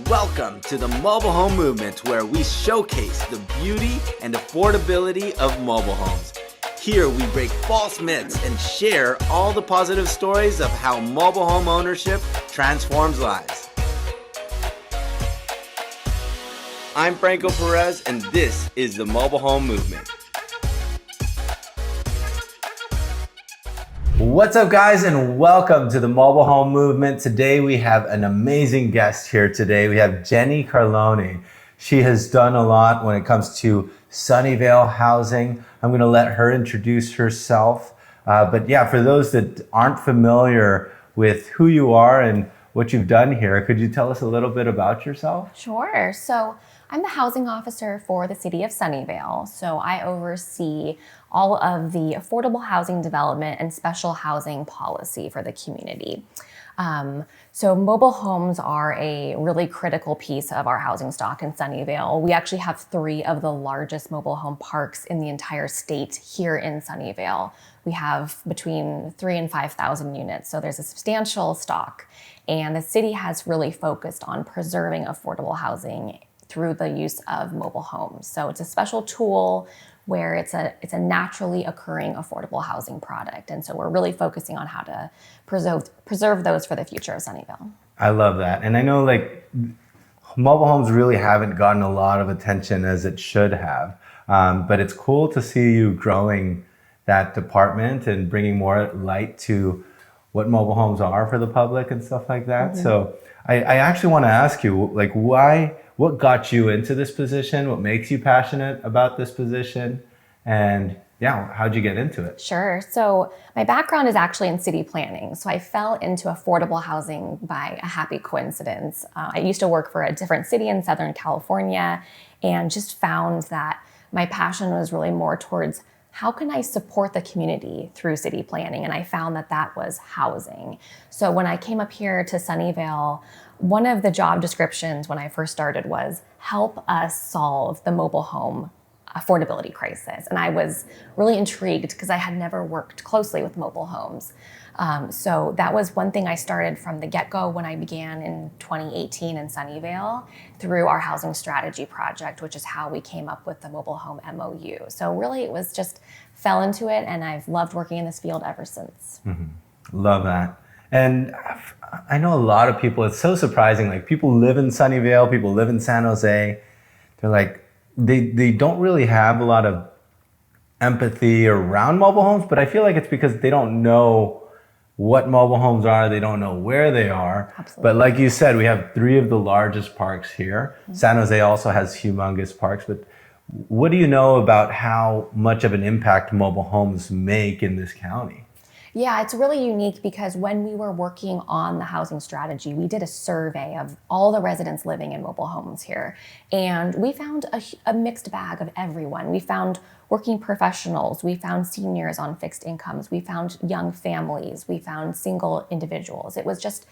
Welcome to the mobile home movement, where we showcase the beauty and affordability of mobile homes. Here we break false myths and share all the positive stories of how mobile home ownership transforms lives. I'm Franco Perez, and this is the mobile home movement. What's up, guys, and welcome to the mobile home movement. Today we have an amazing guest here today. We have Jenny Carlone. She has done a lot when it comes to Sunnyvale housing. I'm going to let her introduce herself. But yeah, for those that aren't familiar with who you are and what you've done here, could you tell us a little bit about yourself? Sure. So I'm the housing officer for the city of Sunnyvale. So I oversee all of the affordable housing development and special housing policy for the community. So mobile homes are a really critical piece of our housing stock in Sunnyvale. We actually have 3 of the largest mobile home parks in the entire state here in Sunnyvale. We have between 3,000 and 5,000 units, so there's a substantial stock. And the city has really focused on preserving affordable housing through the use of mobile homes. So it's a special tool where it's a naturally occurring affordable housing product. And so we're really focusing on how to preserve those for the future of Sunnyvale. I love that. And I know mobile homes really haven't gotten a lot of attention as it should have. But it's cool to see you growing that department and bringing more light to what mobile homes are for the public and stuff like that. Mm-hmm. So I actually want to ask you, what got you into this position? What makes you passionate about this position? And yeah, how'd you get into it? Sure. So my background is actually in city planning. So I fell into affordable housing by a happy coincidence. I used to work for a different city in Southern California and just found that my passion was really more towards how can I support the community through city planning? And I found that that was housing. So when I came up here to Sunnyvale, one of the job descriptions when I first started was help us solve the mobile home affordability crisis. And I was really intrigued because I had never worked closely with mobile homes. So that was one thing I started from the get-go when I began in 2018 in Sunnyvale through our housing strategy project, which is how we came up with the mobile home MOU. So really it was just fell into it, and I've loved working in this field ever since. Mm-hmm. Love that. And I know a lot of people, it's so surprising, people live in Sunnyvale, people live in San Jose, they're they don't really have a lot of empathy around mobile homes, but I feel like it's because they don't know what mobile homes are, they don't know where they are. Absolutely. But like you said, we have 3 of the largest parks here. Mm-hmm. San Jose also has humongous parks, but what do you know about how much of an impact mobile homes make in this county? Yeah, it's really unique because when we were working on the housing strategy, we did a survey of all the residents living in mobile homes here. And we found a mixed bag of everyone. We found working professionals, we found seniors on fixed incomes, we found young families, we found single individuals. It was just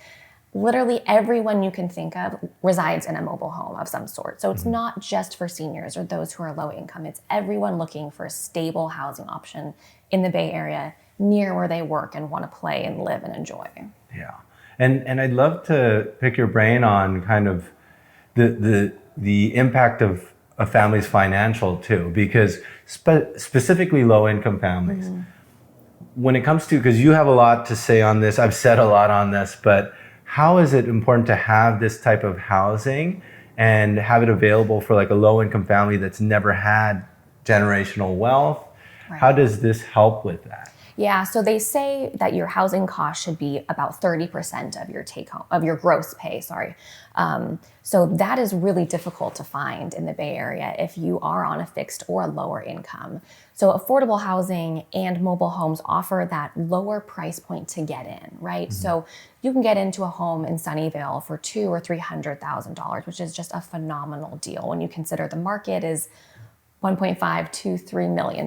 literally everyone you can think of resides in a mobile home of some sort. So it's not just for seniors or those who are low income. It's everyone looking for a stable housing option in the Bay Area, near where they work and want to play and live and enjoy. Yeah. And I'd love to pick your brain on kind of the impact of a family's financial too, because specifically low income families, when it comes to, because you have a lot to say on this, I've said a lot on this, but how is it important to have this type of housing and have it available for a low income family that's never had generational wealth? Right. How does this help with that? Yeah, so they say that your housing cost should be about 30% of your take home, of your gross pay, sorry. So that is really difficult to find in the Bay Area if you are on a fixed or a lower income. So affordable housing and mobile homes offer that lower price point to get in, right? Mm-hmm. So you can get into a home in Sunnyvale for $200,000 or $300,000, which is just a phenomenal deal when you consider the market is $1.5 to $3 million.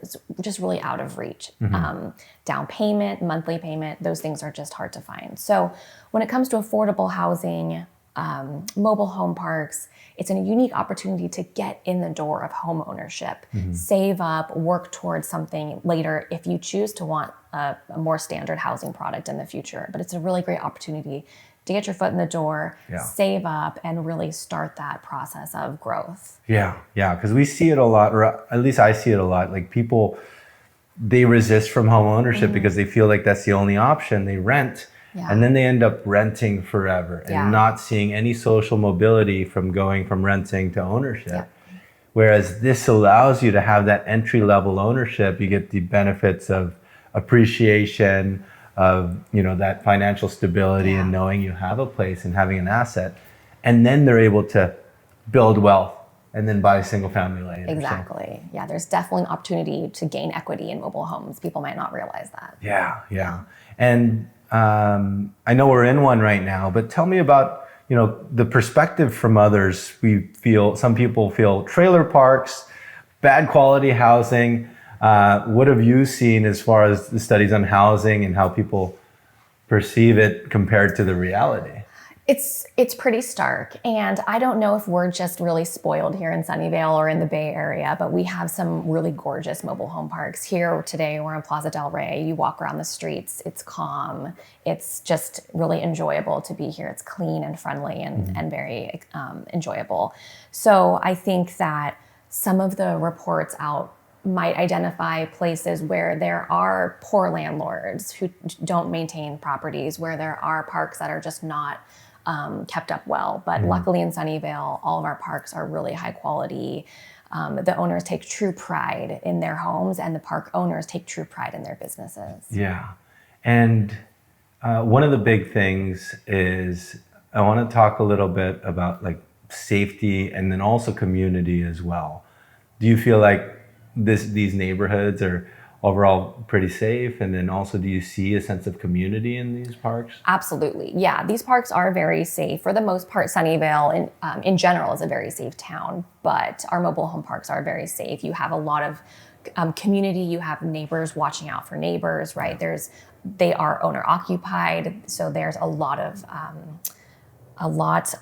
It's just really out of reach. Mm-hmm. Down payment, monthly payment, those things are just hard to find. So when it comes to affordable housing, mobile home parks, it's a unique opportunity to get in the door of home ownership, save up, work towards something later if you choose to want a more standard housing product in the future. But it's a really great opportunity to get your foot in the door, Yeah. save up, and really start that process of growth. Yeah, yeah, because we see it a lot, or at least I see it a lot. Like people, they resist from home ownership because they feel like that's the only option. They rent, Yeah. and then they end up renting forever and Yeah. not seeing any social mobility from going from renting to ownership. Yeah. Whereas this allows you to have that entry level ownership. You get the benefits of appreciation, of that financial stability, Yeah. and knowing you have a place and having an asset, and then they're able to build wealth and then buy a single family later. So, Exactly. Yeah, there's definitely an opportunity to gain equity in mobile homes. People might not realize that. yeah. And I know we're in one right now, but tell me about the perspective from others. Some people feel trailer parks, bad quality housing. What have you seen as far as the studies on housing and how people perceive it compared to the reality? It's pretty stark, and I don't know if we're just really spoiled here in Sunnyvale or in the Bay Area, but we have some really gorgeous mobile home parks. Here today, we're in Plaza del Rey. You walk around the streets, it's calm. It's just really enjoyable to be here. It's clean and friendly and very enjoyable. So I think that some of the reports out might identify places where there are poor landlords who don't maintain properties, where there are parks that are just not kept up well. But luckily in Sunnyvale, all of our parks are really high quality. The owners take true pride in their homes, and the park owners take true pride in their businesses. Yeah. And one of the big things is I want to talk a little bit about like safety and then also community as well. Do you feel like these neighborhoods are overall pretty safe? And then also, do you see a sense of community in these parks? Absolutely. Yeah, these parks are very safe. For the most part, Sunnyvale in general is a very safe town, but our mobile home parks are very safe. You have a lot of community. You have neighbors watching out for neighbors, right? They are owner occupied, so there's a lot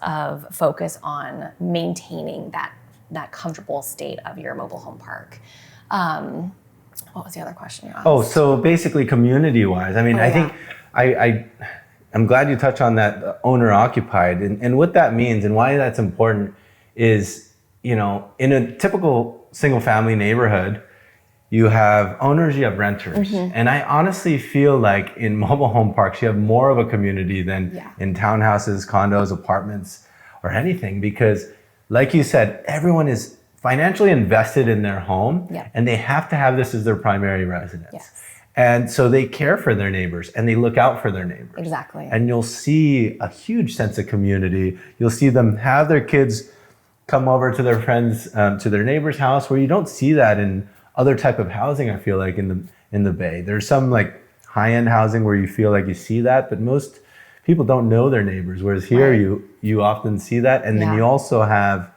of focus on maintaining that comfortable state of your mobile home park. What was the other question you asked? Oh, so basically community-wise, I mean, I think I'm glad you touched on that owner-occupied, and what that means and why that's important is, in a typical single-family neighborhood, you have owners, you have renters, and I honestly feel like in mobile home parks, you have more of a community than in townhouses, condos, apartments, or anything, because like you said, everyone is financially invested in their home, and they have to have this as their primary residence. Yes. And so they care for their neighbors and they look out for their neighbors. Exactly. And you'll see a huge sense of community. You'll see them have their kids come over to their friends, to their neighbor's house, where you don't see that in other type of housing, I feel like, in the Bay. There's some like high-end housing where you feel like you see that, but most people don't know their neighbors. Whereas here you often see that. And then you also have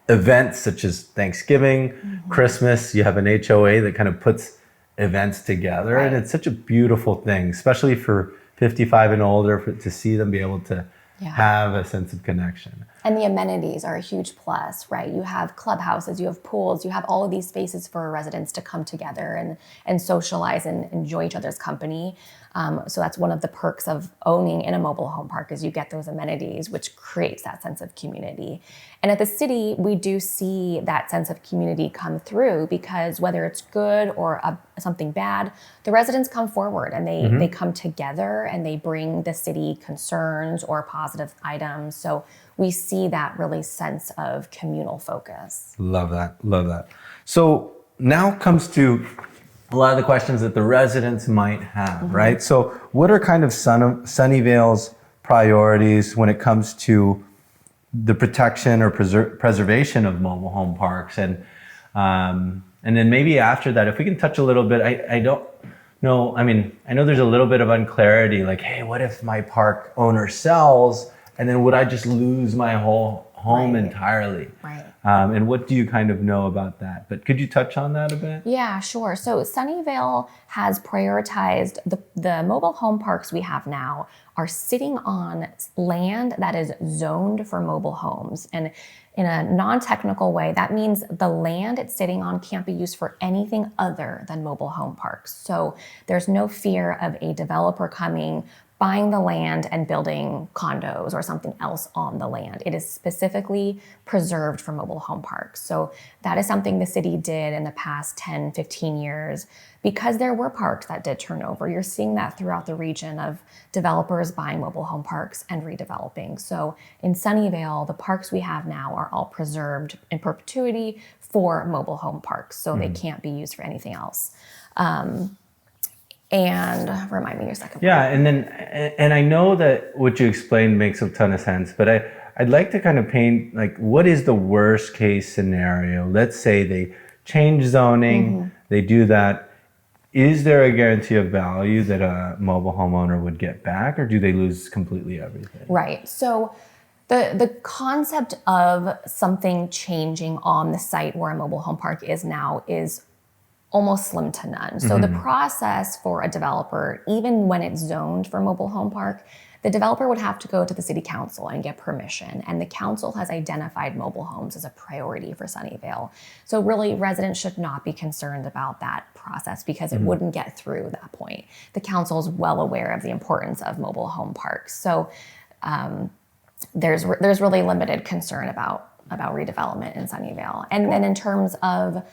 events such as Thanksgiving, Christmas. You have an HOA that kind of puts events together, and it's such a beautiful thing, especially for 55 and older, to see them be able to have a sense of connection. And the amenities are a huge plus, right? You have clubhouses, you have pools, you have all of these spaces for residents to come together and socialize and enjoy each other's company. So that's one of the perks of owning in a mobile home park, is you get those amenities, which creates that sense of community. And at the city, we do see that sense of community come through, because whether it's good or something bad, the residents come forward and they come together and they bring the city concerns or positive items. So we see that really sense of communal focus. Love that. Love that. So now comes to a lot of the questions that the residents might have, right? So what are kind of Sunnyvale's priorities when it comes to the protection or preservation of mobile home parks? And then maybe after that, if we can touch a little bit, I don't know, I mean, I know there's a little bit of unclarity, like, hey, what if my park owner sells, and then would I just lose my whole home entirely? Right. And what do you kind of know about that? But could you touch on that a bit? Yeah, sure. So Sunnyvale has prioritized the mobile home parks we have now are sitting on land that is zoned for mobile homes. And in a non-technical way, that means the land it's sitting on can't be used for anything other than mobile home parks. So there's no fear of a developer coming, buying the land and building condos or something else on the land. It is specifically preserved for mobile home parks. So that is something the city did in the past 10, 15 years because there were parks that did turn over. You're seeing that throughout the region of developers buying mobile home parks and redeveloping. So in Sunnyvale, the parks we have now are all preserved in perpetuity for mobile home parks. So they can't be used for anything else. And remind me your second point. Yeah, and I know that what you explained makes a ton of sense, but I'd like to kind of paint like what is the worst case scenario? Let's say they change zoning, they do that. Is there a guarantee of value that a mobile homeowner would get back, or do they lose completely everything? Right. So the concept of something changing on the site where a mobile home park is now is almost slim to none. So the process for a developer, even when it's zoned for mobile home park, the developer would have to go to the city council and get permission. And the council has identified mobile homes as a priority for Sunnyvale. So really residents should not be concerned about that process because it wouldn't get through that point. The council is well aware of the importance of mobile home parks. So there's really limited concern about redevelopment in Sunnyvale. And then in terms of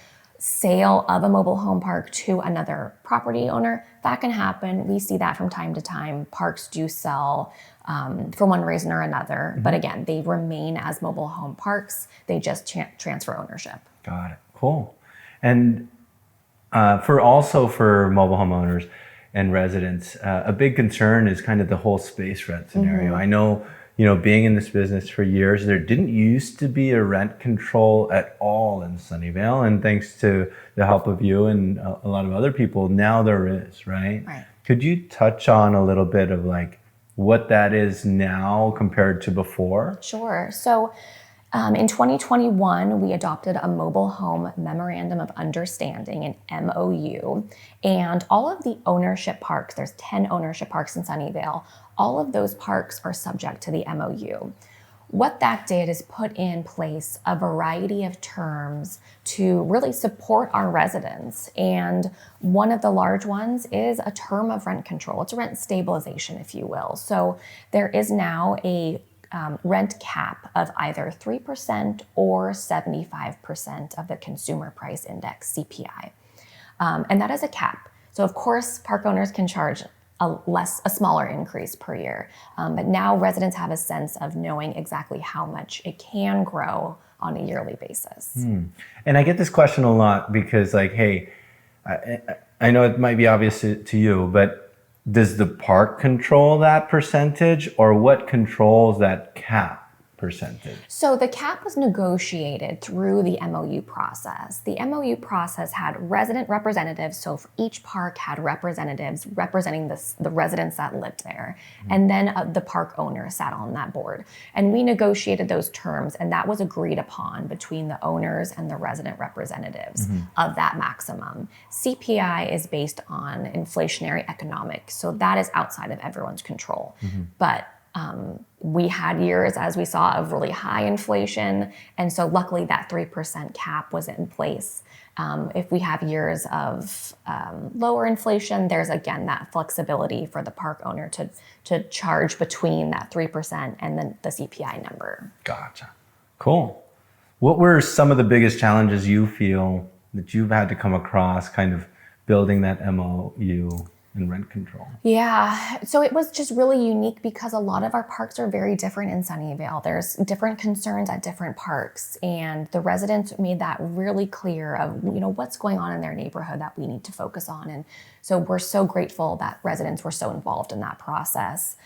sale of a mobile home park to another property owner, that can happen. We see that from time to time. Parks do sell for one reason or another, but again, they remain as mobile home parks. They just transfer ownership. Got it. Cool. And for mobile homeowners and residents, a big concern is kind of the whole space rent scenario. I know, being in this business for years, there didn't used to be a rent control at all in Sunnyvale. And thanks to the help of you and a lot of other people, now there is, right? Right. Could you touch on a little bit of like what that is now compared to before? Sure. So in 2021, we adopted a mobile home memorandum of understanding, an MOU, and all of the ownership parks, there's 10 ownership parks in Sunnyvale, all of those parks are subject to the MOU. What that did is put in place a variety of terms to really support our residents. And one of the large ones is a term of rent control. It's a rent stabilization, if you will. So there is now a rent cap of either 3% or 75% of the consumer price index, CPI. And that is a cap. So of course, park owners can charge a smaller increase per year. But now residents have a sense of knowing exactly how much it can grow on a yearly basis. And I get this question a lot because like, hey, I know it might be obvious to you, but does the park control that percentage, or what controls that cap percentage? So the cap was negotiated through the MOU process. The MOU process had resident representatives, so for each park had representatives representing the residents that lived there. And then the park owner sat on that board. And we negotiated those terms, and that was agreed upon between the owners and the resident representatives of that maximum. CPI is based on inflationary economics, so that is outside of everyone's control. But we had years, as we saw, of really high inflation. And so luckily that 3% cap was in place. If we have years of lower inflation, there's again that flexibility for the park owner to charge between that 3% and then the CPI number. Gotcha. Cool. What were some of the biggest challenges you feel that you've had to come across kind of building that MOU and rent control? Yeah, so it was just really unique because a lot of our parks are very different in Sunnyvale. There's different concerns at different parks, and the residents made that really clear of what's going on in their neighborhood that we need to focus on. And so we're so grateful that residents were so involved in that process.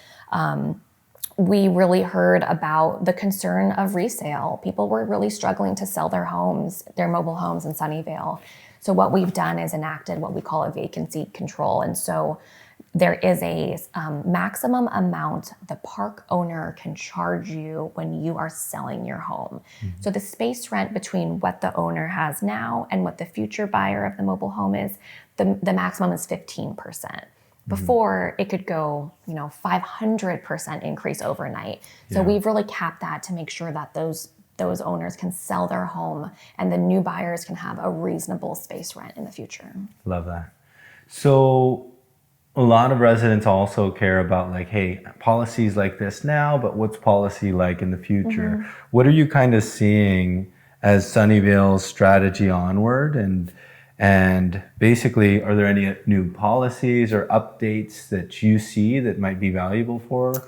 We really heard about the concern of resale. People were really struggling to sell their homes, their mobile homes in Sunnyvale. So what we've done is enacted what we call a vacancy control. And so there is a maximum amount the park owner can charge you when you are selling your home. So the space rent between what the owner has now and what the future buyer of the mobile home is, the maximum is 15%. Before it could go, 500% increase overnight. So we've really capped that to make sure that those owners can sell their home and the new buyers can have a reasonable space rent in the future. Love that. So a lot of residents also care about like, hey, policies like this now, but what's policy like in the future? What are you kind of seeing as Sunnyvale's strategy onward? And basically, are there any new policies or updates that you see that might be valuable for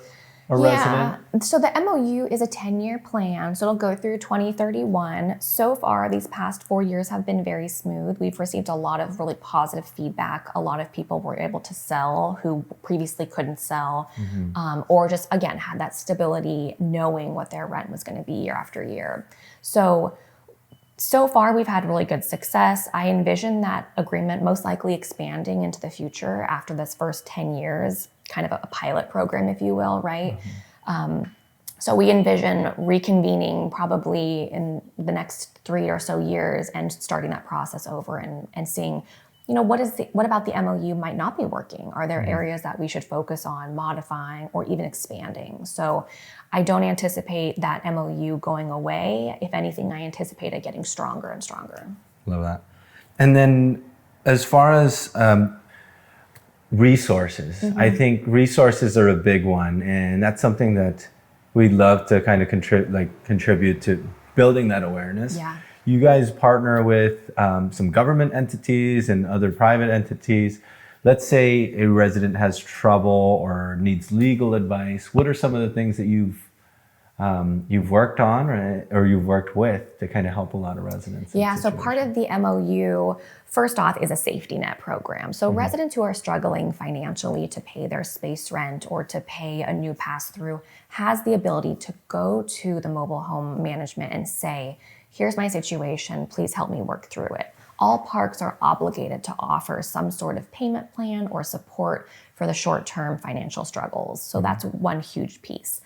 a resident? So the MOU is a 10-year plan, so it'll go through 2031. So far, these past 4 years have been very smooth. We've received a lot of really positive feedback. A lot of people were able to sell who previously couldn't sell, or just, again, had that stability knowing what their rent was going to be year after year. So far, we've had really good success. I envision that agreement most likely3expanding into the future after this first 10 years, kind of a pilot program, if you will, right? So we envision reconvening probably in the next 3 or so years and starting that process over and seeing, what about the MOU might not be working? Are there areas that we should focus on modifying or even expanding? So I don't anticipate that MOU going away. If anything, I anticipate it getting stronger and stronger. Love that. And then as far as resources, I think resources are a big one. And that's something that we'd love to kind of contribute to building that awareness. Yeah. You guys partner with some government entities and other private entities. Let's say a resident has trouble or needs legal advice. What are some of the things that you've worked on or you've worked with to kind of help a lot of residents? Yeah, so part of the MOU, first off, is a safety net program. So residents who are struggling financially to pay their space rent or to pay a new pass-through has the ability to go to the mobile home management and say, here's my situation, please help me work through it. All parks are obligated to offer some sort of payment plan or support for the short-term financial struggles. So that's one huge piece.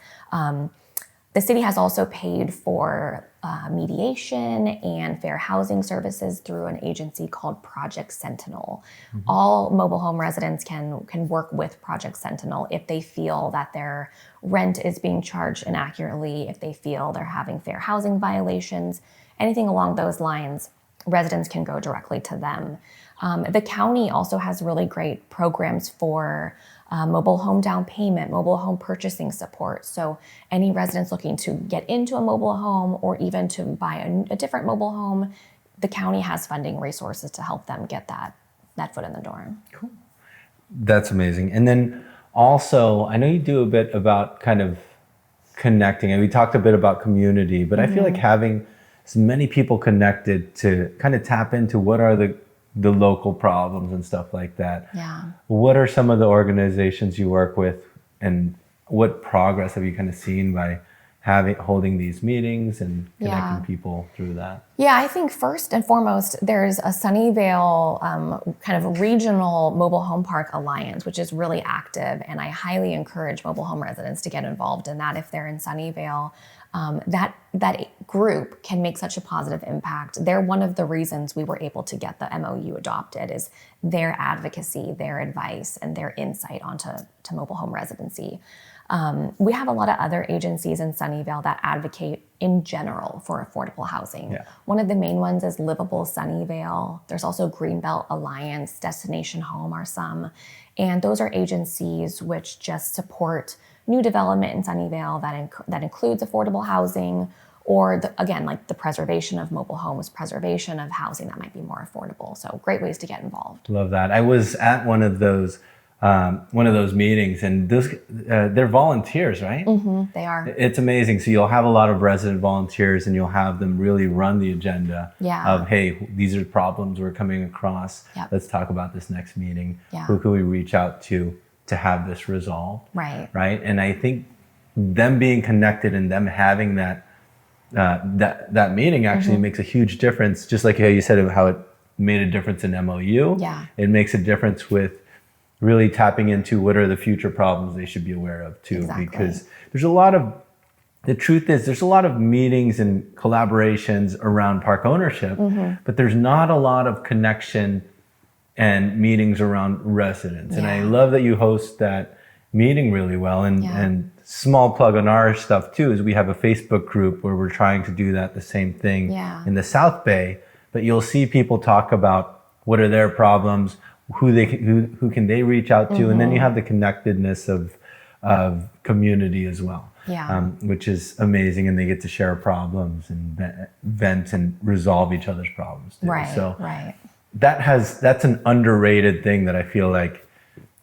The city has also paid for mediation and fair housing services through an agency called Project Sentinel. All mobile home residents can work with Project Sentinel if they feel that their rent is being charged inaccurately, if they feel they're having fair housing violations, anything along those lines. Residents can go directly to them. The county also has really great programs for mobile home down payment, mobile home purchasing support. So any residents looking to get into a mobile home or even to buy a different mobile home, the county has funding resources to help them get that foot in the door. Cool. That's amazing. And then also, I know you do a bit about kind of connecting, and we talked a bit about community, but I feel like having as many people connected to kind of tap into what are the local problems and stuff like that. Yeah. What are some of the organizations you work with, and what progress have you kind of seen by holding these meetings and connecting people through that? Yeah, I think first and foremost, there's a Sunnyvale kind of regional mobile home park alliance, which is really active. And I highly encourage mobile home residents to get involved in that if they're in Sunnyvale. That group can make such a positive impact. They're one of the reasons we were able to get the MOU adopted is their advocacy, their advice, and their insight onto mobile home residency. We have a lot of other agencies in Sunnyvale that advocate in general for affordable housing. Yeah. One of the main ones is Livable Sunnyvale. There's also Greenbelt Alliance, Destination Home are some. And those are agencies which just support new development in Sunnyvale that includes affordable housing or, the preservation of mobile homes, preservation of housing that might be more affordable. So great ways to get involved. Love that. I was at one of those meetings, and they're volunteers, right? They are. It's amazing. So you'll have a lot of resident volunteers, and you'll have them really run the agenda of, hey, these are problems we're coming across. Yep. Let's talk about this next meeting. Yeah. Who can we reach out to have this resolved? Right. Right. And I think them being connected and them having that meeting actually makes a huge difference. Just like how you said how it made a difference in MOU. Yeah. It makes a difference with really tapping into what are the future problems they should be aware of too. Exactly. Because there's the truth is there's a lot of meetings and collaborations around park ownership, but there's not a lot of connection and meetings around residents. And I love that you host that meeting really well. And small plug on our stuff too is we have a Facebook group where we're trying to do that, the same thing in the South Bay. But you'll see people talk about what are their problems, who can they reach out to, and then you have the connectedness of community as well. Yeah. Which is amazing, and they get to share problems and vent and resolve each other's problems too. Right. So right. that's an underrated thing that I feel like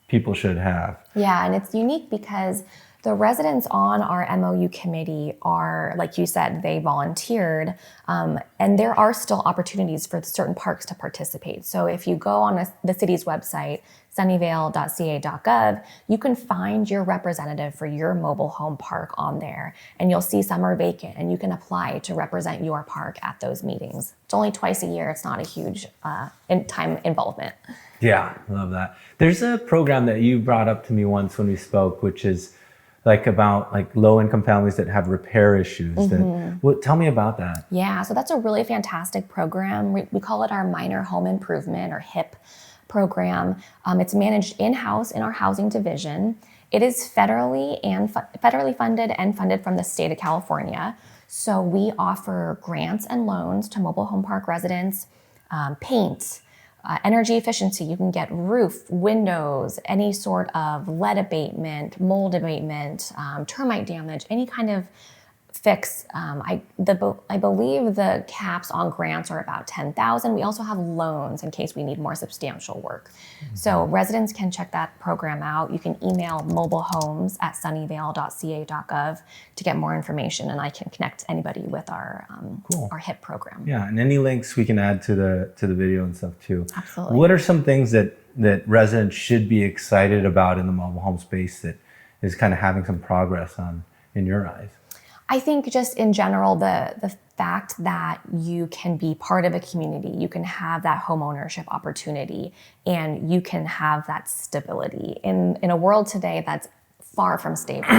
people should have. Yeah, and it's unique because the residents on our MOU committee are, like you said, they volunteered, and there are still opportunities for certain parks to participate. So if you go on the city's website, sunnyvale.ca.gov, you can find your representative for your mobile home park on there, and you'll see some are vacant, and you can apply to represent your park at those meetings. It's only twice a year. It's not a huge time involvement. Yeah, I love that. There's a program that you brought up to me once when we spoke, which is about low-income families that have repair issues. Tell me about that. Yeah, so that's a really fantastic program. We call it our Minor Home Improvement, or HIP program. It's managed in-house in our housing division. It is federally funded and funded from the state of California. So we offer grants and loans to mobile home park residents, paint, energy efficiency. You can get roof, windows, any sort of lead abatement, mold abatement, termite damage, any kind of fix. I believe the caps on grants are about $10,000. We also have loans in case we need more substantial work. So residents can check that program out. You can email mobilehomes@sunnyvale.ca.gov to get more information, and I can connect anybody with our HIP program. Yeah, and any links we can add to the video and stuff too. Absolutely. What are some things that residents should be excited about in the mobile home space that is kind of having some progress on in your eyes? I think just in general, the fact that you can be part of a community, you can have that home ownership opportunity, and you can have that stability. In a world today that's far from stable,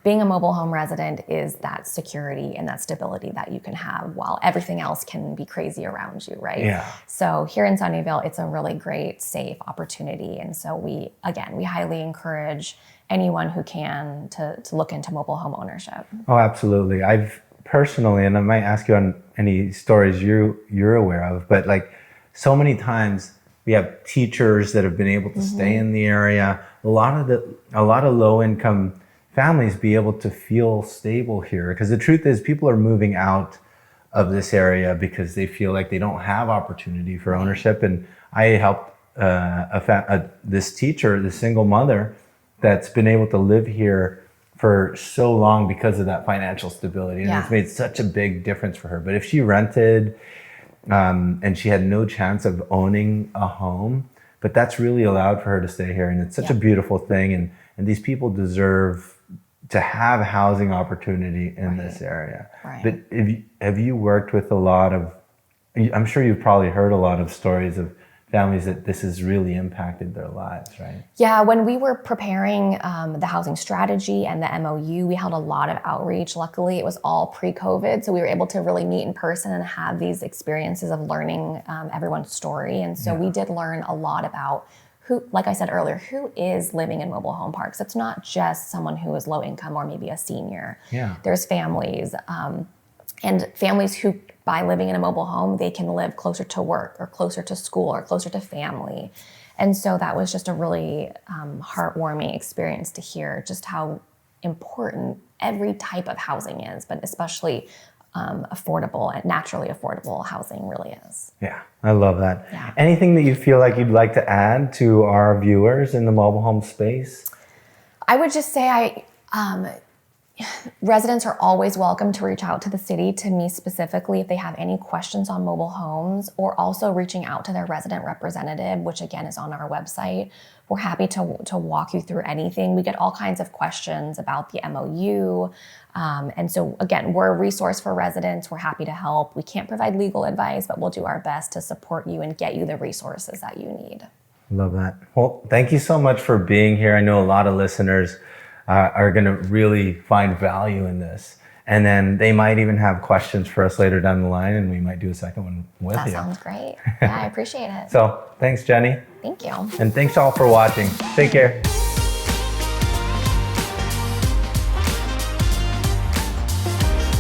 being a mobile home resident is that security and that stability that you can have while everything else can be crazy around you, right? Yeah. So here in Sunnyvale, it's a really great, safe opportunity. And so we highly encourage anyone who can to look into mobile home ownership. Oh, absolutely. I've personally, and I might ask you on any stories you're aware of, but so many times we have teachers that have been able to stay in the area. A lot of low income families be able to feel stable here, because the truth is people are moving out of this area because they feel like they don't have opportunity for ownership. And I helped this teacher, this single mother, that's been able to live here for so long because of that financial stability. And it's made such a big difference for her. But if she rented and she had no chance of owning a home, but that's really allowed for her to stay here. And it's such a beautiful thing. And these people deserve to have housing opportunity in this area. Right. But have you worked with a lot of, I'm sure you've probably heard a lot of stories of families that this has really impacted their lives, right? Yeah, when we were preparing the housing strategy and the MOU, we held a lot of outreach. Luckily, it was all pre-COVID, so we were able to really meet in person and have these experiences of learning everyone's story. And so we did learn a lot about who, like I said earlier, who is living in mobile home parks. It's not just someone who is low income or maybe a senior. Yeah. There's families, and families who, by living in a mobile home, they can live closer to work or closer to school or closer to family. And so that was just a really heartwarming experience to hear just how important every type of housing is, but especially affordable and naturally affordable housing really is. Yeah, I love that. Yeah. Anything that you feel like you'd like to add to our viewers in the mobile home space? I would just say residents are always welcome to reach out to the city, to me specifically, if they have any questions on mobile homes, or also reaching out to their resident representative, which again is on our website. We're happy to walk you through anything. We get all kinds of questions about the MOU. And so again, we're a resource for residents. We're happy to help. We can't provide legal advice, but we'll do our best to support you and get you the resources that you need. Love that. Well, thank you so much for being here. I know a lot of listeners are going to really find value in this. And then they might even have questions for us later down the line, and we might do a second one with you. That sounds great. Yeah, I appreciate it. So thanks, Jenny. Thank you. And thanks all for watching. Take care.